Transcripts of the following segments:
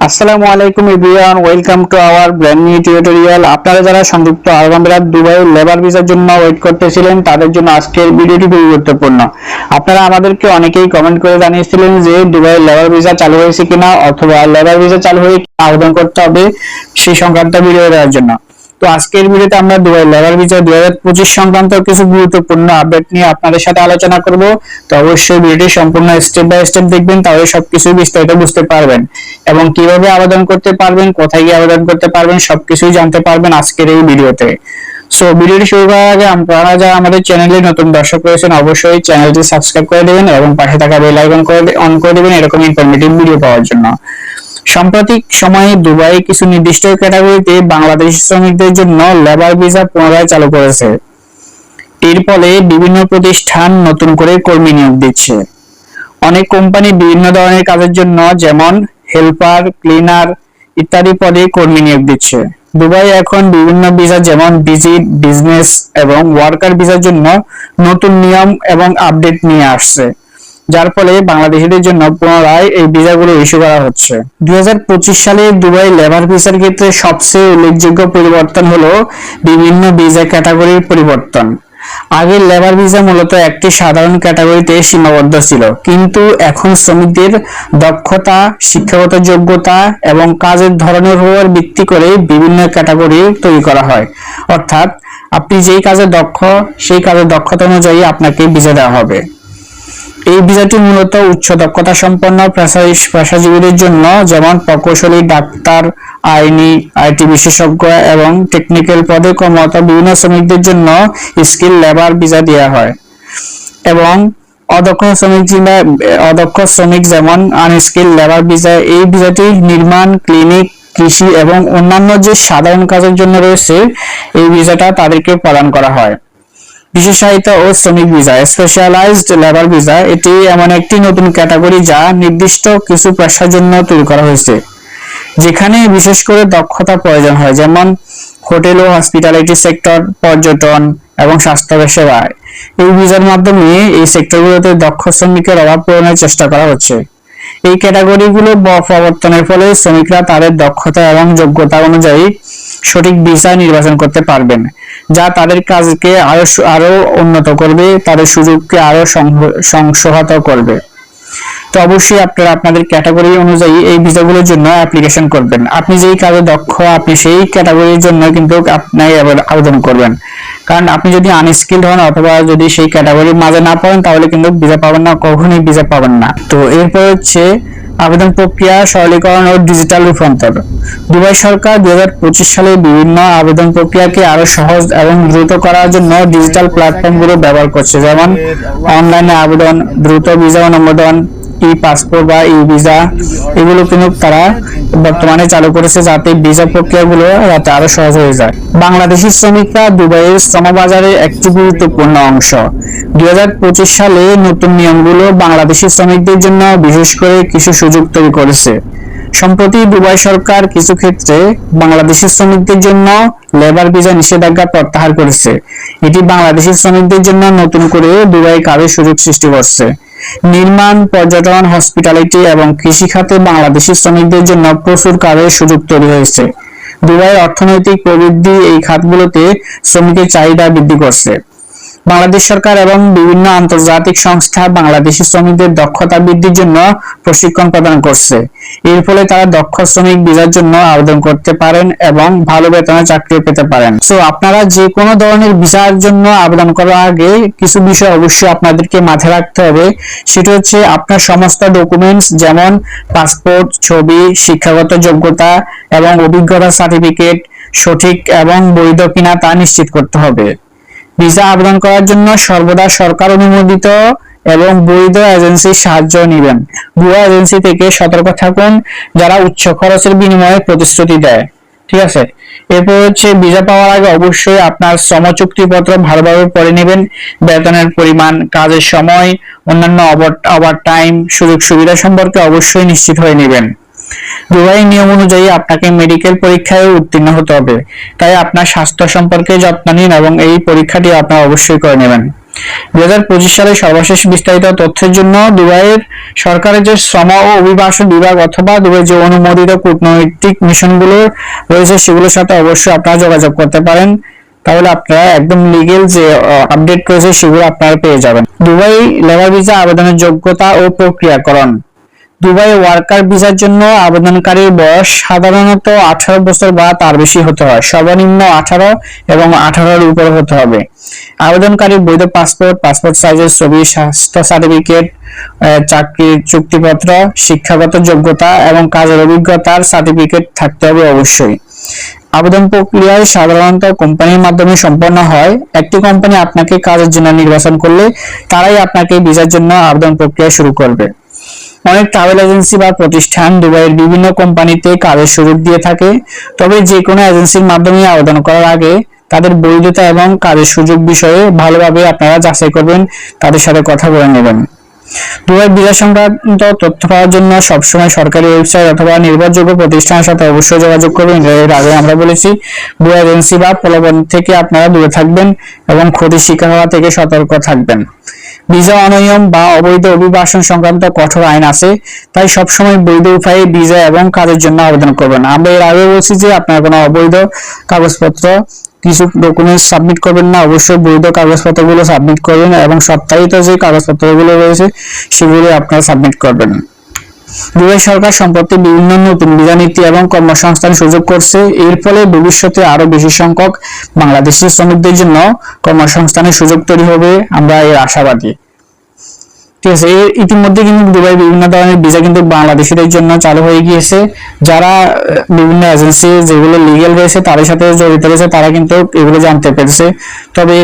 আসসালামু আলাইকুম everyone, welcome to our brand new tutorial. আপনারা যারা সংযুক্ত আরব আমিরাত দুবাই লেবার ভিসার জন্য ওয়েট করতেছিলেন তাদের জন্য আজকের ভিডিওটি খুবই গুরুত্বপূর্ণ। আপনারা আমাদেরকে অনেকেই কমেন্ট করে জানিয়েছিলেন যে দুবাই লেবার ভিসা চালু হয়েছে কিনা অথবা লেবার ভিসা চালু হয়ে আবেদন করতে হবে সেই সংক্রান্ত ভিডিও দেওয়ার জন্য। তো আজকের ভিডিওতে আমরা দুবাই লেবার ভিসা 2025 সংক্রান্ত কিছু গুরুত্বপূর্ণ আপডেট নিয়ে আপনাদের সাথে আলোচনা করব। তো অবশ্যই ভিডিওটি সম্পূর্ণ স্টেপ বাই স্টেপ দেখবেন, তাহলে সবকিছু বিস্তারিত বুঝতে পারবেন এবং কিভাবে আবেদন করতে পারবেন, কোথায় গিয়ে আবেদন করতে পারবেন সবকিছুই জানতে পারবেন আজকের এই ভিডিওতে। সো ভিডিওটি শুরু করার আগে আপনারা যারা আমাদের চ্যানেলে নতুন দর্শক রয়েছেন অবশ্যই চ্যানেলটি সাবস্ক্রাইব করে দেবেন এবং পাশে থাকা বেল আইকন অন করে দেবেন এরকম ইনফরমেটিভ ভিডিও পাওয়ার জন্য। সাম্প্রতিক সময়ে দুবাই কিছু নির্দিষ্ট ক্যাটাগরিতে বাংলাদেশি শ্রমিকদের জন্য লেবার ভিসা পুনরায় চালু করেছে। এর ফলে বিভিন্ন প্রতিষ্ঠান নতুন করে কর্মী নিয়োগ দিচ্ছে। অনেক কোম্পানি বিভিন্ন ধরনের কাজের জন্য যেমন হেল্পার, ক্লিনার ইত্যাদি পদে কর্মী নিয়োগ দিচ্ছে। দুবাই এখন বিভিন্ন ভিসা যেমন ভিজিট, বিজনেস এবং ওয়ার্কার ভিসার জন্য নতুন নিয়ম এবং আপডেট নিয়ে আসছে, যার ফলে বাংলাদেশিদের জন্য পুনরায় এই ভিসাগুলো ইস্যু করা হচ্ছে। 2025 সালে দুবাই লেবার ভিসার ক্ষেত্রে সবচেয়ে উল্লেখযোগ্য পরিবর্তন হলো বিভিন্ন ভিসা ক্যাটাগরির পরিবর্তন। আগে লেবার ভিসা মূলত একটি সাধারণ ক্যাটাগরিতে সীমাবদ্ধ ছিল, কিন্তু এখন শ্রমিকদের দক্ষতা, শিক্ষাগত যোগ্যতা এবং কাজের ধরনের উপর ভিত্তি করে বিভিন্ন ক্যাটাগরি তৈরি করা হয়। অর্থাৎ আপনি যেই কাজে দক্ষ সেই কাজের দক্ষতা অনুযায়ী আপনাকে ভিসা দেওয়া হবে। এই ভিসাটি মূলত উচ্চ দক্ষতা সম্পন্ন পেশাজীবীদের জন্য, যেমন প্রকৌশলী, ডাক্তার, আইনি, আইটি বিশেষজ্ঞ এবং টেকনিক্যাল পদে কর্মরত বিভিন্ন শ্রমিকদের জন্য স্কিল লেবার ভিসা দেওয়া হয়। এবং অদক্ষ শ্রমিক যেমন আনস্কিল লেবার ভিসা। এই ভিসাটি নির্মাণ, ক্লিনিক, কৃষি এবং অন্যান্য যে সাধারণ কাজের জন্য রয়েছে এই ভিসাটা তাদেরকে প্রদান করা হয়। বিশেষায়িত ও শ্রমিক ভিসা, স্পেশালাইজড লেবার ভিসা, এটি এমন একটি নতুন ক্যাটাগরি যা নির্দিষ্ট কিছু পেশার জন্য তৈরি করা হয়েছে, যেখানে বিশেষ করে দক্ষতা প্রয়োজন হয়, যেমন হোটেল ও হসপিটালিটি সেক্টর, পর্যটন এবং স্বাস্থ্য সেবায়। এই ভিসার মাধ্যমে এই সেক্টরগুলোতে দক্ষ শ্রমিকের অভাব পূরণের চেষ্টা করা হচ্ছে। এই ক্যাটাগরিগুলো প্রবর্তনের ফলে শ্রমিকরা তাদের দক্ষতা এবং যোগ্যতা অনুযায়ী সঠিক ভিসা নির্বাচন করতে পারবেন, যা তাদের কাজকে আরো উন্নত করবে, তাদের সুযোগকে আরো সংহত করবে। তো অবশ্যই আপনারা আপনাদের ক্যাটাগরি অনুযায়ী এই ভিসাগুলোর জন্য অ্যাপ্লিকেশন করবেন। আপনি যেই কাজে দক্ষ আপনি সেই ক্যাটাগরির জন্য কিন্তু আপনি আবেদন করবেন, কারণ আপনি যদি আনস্কিলড হন অথবা যদি সেই ক্যাটাগরির মাঝে না পড়েন তাহলে কিন্তু ভিসা পাবেন না, কখনোই ভিসা পাবেন না। তো এরপর হচ্ছে আবেদন প্রক্রিয়া সরলীকরণ ও ডিজিটাল রূপান্তর। দুবাই সরকার 2025 সালে বিভিন্ন আবেদন প্রক্রিয়াকে আরো সহজ এবং দ্রুত করার জন্য ডিজিটাল প্ল্যাটফর্মগুলো ব্যবহার করছে, যেমন অনলাইনে আবেদন, দ্রুত ভিসা অনুমোদন, ই পাসপোর্ট বা ই ভিসা। এগুলো কিন্তু তারা বর্তমানে চালু করেছে যাতে ভিসা প্রক্রিয়াগুলো যাতে আরো সহজ হয়ে যায়। বাংলাদেশি শ্রমিকরা দুবাইয়ের শ্রমবাজারে একটি গুরুত্বপূর্ণ অংশ। 2025 সালে নতুন নিয়মগুলো বাংলাদেশি শ্রমিকদের জন্য বিশেষ করে কিছু সুযোগ তৈরি করেছে। সম্প্রতি দুবাই সরকার কিছু ক্ষেত্রে বাংলাদেশি শ্রমিকদের জন্য লেবার ভিসা নিষেধাজ্ঞা প্রত্যাহার করেছে। এটি বাংলাদেশি শ্রমিকদের জন্য নতুন করে দুবাই কাজের সুযোগ সৃষ্টি করছে। নির্মাণ, পর্যটন, হসপিটালিটি এবং কৃষি খাতে বাংলাদেশি শ্রমিকদের জন্য প্রচুর কাজের সুযোগ তৈরি হয়েছে। দুবাইয়ের অর্থনৈতিক প্রবৃদ্ধি এই খাতগুলোতে শ্রমিকের চাহিদা বৃদ্ধি করছে। বাংলাদেশ সরকার এবং বিভিন্ন আন্তর্জাতিক সংস্থা বাংলাদেশি শ্রমিকদের দক্ষতা বৃদ্ধির জন্য প্রশিক্ষণ প্রদান করছে। এর ফলে তারা দক্ষ শ্রমিক ভিসার জন্য আবেদন করতে পারেন এবং ভালো বেতনে চাকরি পেতে পারেন। সো আপনারা যে কোনো ধরনের ভিসার জন্য আবেদন করার আগে কিছু বিষয় অবশ্যই আপনাদেরকে মাথায় রাখতে হবে। সেটা হচ্ছে আপনার সমস্ত ডকুমেন্টস যেমন পাসপোর্ট, ছবি, শিক্ষাগত যোগ্যতা এবং অভিজ্ঞতা সার্টিফিকেট সঠিক এবং বৈধ কিনা তা নিশ্চিত করতে হবে। ভিসা আবেদন করার জন্য সর্বদা সরকার অনুমোদিত এবং বৈধ এজেন্সির সাহায্য নেবেন। ভুয়া এজেন্সি থেকে সতর্ক থাকুন যারা উচ্চ খরচের বিনিময়ে প্রতিশ্রুতি দেয়। ঠিক আছে। এরপর হচ্ছে ভিসা পাওয়ার আগে অবশ্যই আপনার শ্রম চুক্তিপত্র ভালোভাবে পড়ে নেবেন। বেতনের পরিমাণ, কাজের সময়, অন্যান্য ওভারটাইম সুযোগ সুবিধা সম্পর্কে অবশ্যই নিশ্চিত হয়ে নেবেন। দুবাই নিয়ম অনুযায়ী আপনাকে মেডিকেল পরীক্ষায় উত্তীর্ণ হতে হবে, তাই আপনার স্বাস্থ্য সম্পর্কে যত্ন নিন এবং এই পরীক্ষাটি আপনারা অবশ্যই করে নেবেন। 2025 সালে সর্বশেষ বিস্তারিত তথ্যের জন্য দুবাইয়ের সরকারের যে শ্রম ও অভিবাসন বিভাগ অথবা দুবাইয়ের যে অনুমোদিত কূটনৈতিক মিশনগুলো রয়েছে সেগুলোর সাথে অবশ্যই আপনারা যোগাযোগ করতে পারেন। তাহলে আপনারা একদম লিগ্যাল যে আপডেট রয়েছে সেগুলো আপনারা পেয়ে যাবেন। দুবাই লেবার ভিসা আবেদনের যোগ্যতা ও প্রক্রিয়াকরণ। দুবাই ওয়ার্কার ভিসার জন্য আবেদনকারীর বয়স সাধারণত 18 বছর বা তার বেশি হতে হয়। সর্বনিম্ন 18 এবং 18 এর উপরে হতে হবে। আবেদনকারীর বৈধ পাসপোর্ট সাইজের ছবি, স্বাস্থ্য সার্টিফিকেট, চাকরির চুক্তিপত্র, শিক্ষাগত যোগ্যতা এবং কাজের অভিজ্ঞতার সার্টিফিকেট থাকতে হবে অবশ্যই। আবেদন প্রক্রিয়ায় সাধারণত কোম্পানির মাধ্যমে সম্পন্ন হয়। একটি কোম্পানি আপনাকে কাজের জন্য নির্বাচন করলে তারাই আপনাকে ভিসার জন্য আবেদন প্রক্রিয়া শুরু করবে। অনেক ট্রাভেল এজেন্সি বা প্রতিষ্ঠান দুবাইয়ের বিভিন্ন কোম্পানিতে কাজের সুযোগ দিয়ে থাকে। তবে যে কোনো এজেন্সির মাধ্যমে আবেদন করার আগে তাদের বৈধতা এবং কাজের সুযোগ বিষয়ে ভালোভাবে আপনারা যাচাই করবেন, তাদের সাথে কথা বলে নেবেন। দুবাই ভিসা সংক্রান্ত তথ্য পাওয়ার জন্য সবসময় সরকারি ওয়েবসাইট অথবা নির্ভরযোগ্য প্রতিষ্ঠানের সাথে অবশ্যই যোগাযোগ করবেন। এর আগে আমরা বলেছি ভুয়া এজেন্সি বা প্রলোভন থেকে আপনারা দূরে থাকবেন এবং ক্ষতির শিকার হওয়া থেকে সতর্ক থাকবেন। ভিসা অনিয়ম বা অবৈধ অভিবাসন সংক্রান্ত কঠোর আইন আছে, তাই সবসময় বৈধ উপায়ে ভিসা এবং কাজের জন্য আবেদন করবেন। আমরা এর আগে বলছি যে আপনার কোনো অবৈধ কাগজপত্র কিছু ডকুমেন্টস সাবমিট করবেন না, অবশ্যই বৈধ কাগজপত্রগুলো সাবমিট করবেন এবং সত্যায়িত যে কাগজপত্রগুলো রয়েছে সেগুলো আপনারা সাবমিট করবেন। দুবাই সরকার সম্প্রতি বিভিন্ন নতুন ভিসা নীতি এবং কর্মসংস্থান সুযোগ করছে। এর ফলে ভবিষ্যতে আরো বেশি সংখ্যক বাংলাদেশি শ্রমিকদের জন্য কর্মসংস্থানের সুযোগ তৈরি হবে, আমরা এর আশাবাদী। ঠিক আছে, ইতিমধ্যে কিন্তু দুবাই বিভিন্ন ধরনের ভিসা কিন্তু বাংলাদেশিদের জন্য চালু হয়ে গিয়েছে। যারা বিভিন্ন এজেন্সি যেগুলো লিগ্যাল রয়েছে তাদের সাথে জড়িত রয়েছে তারা কিন্তু এগুলো জানতে পেরেছে। তবে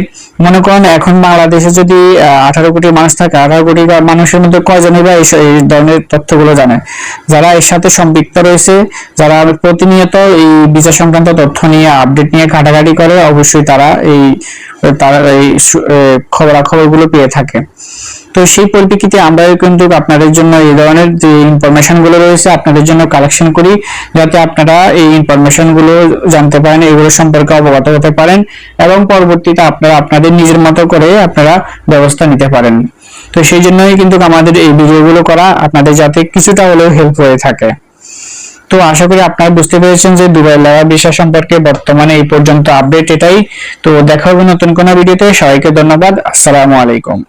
মনে করেন এখন বাংলাদেশে যদি 18 কোটি মানুষ থাকে, 18 কোটি মানুষের মধ্যে কয়জনই বা এই ধরনের তথ্যগুলো জানে? যারা এর সাথে সম্পৃক্ত রয়েছে, যারা প্রতিনিয়ত এই ভিসা সংক্রান্ত তথ্য নিয়ে আপডেট নিয়ে ঘাটাঘাটি করে, অবশ্যই তারা এই খবরাখবরগুলো পেয়ে থাকে। তো সেই পরিপ্রেক্ষিতে আমরা কিন্তু আপনাদের জন্য এই ধরনের যে ইনফরমেশন গুলো রয়েছে আপনাদের জন্য কালেকশন করি, যাতে আপনারা এই ইনফরমেশন গুলো জানতে পারেন, এগুলো সম্পর্কে অবগত হতে পারেন এবং পরবর্তীতে আপনারা আপনাদের নিজের মতো করে আপনারা ব্যবস্থা নিতে পারেন। তো সেই জন্যই কিন্তু আমাদের এই ভিডিওগুলো করা, আপনাদের যাতে কিছুটা হলেও হেল্প হয়ে থাকে। তো আশা করি আপনারা বুঝতে পেরেছেন যে দুবাই লেবার ভিসা সম্পর্কে বর্তমানে এই পর্যন্ত আপডেট এটাই। তো দেখা হবে নতুন কোনো ভিডিওতে। সবাইকে ধন্যবাদ। আসসালামু আলাইকুম।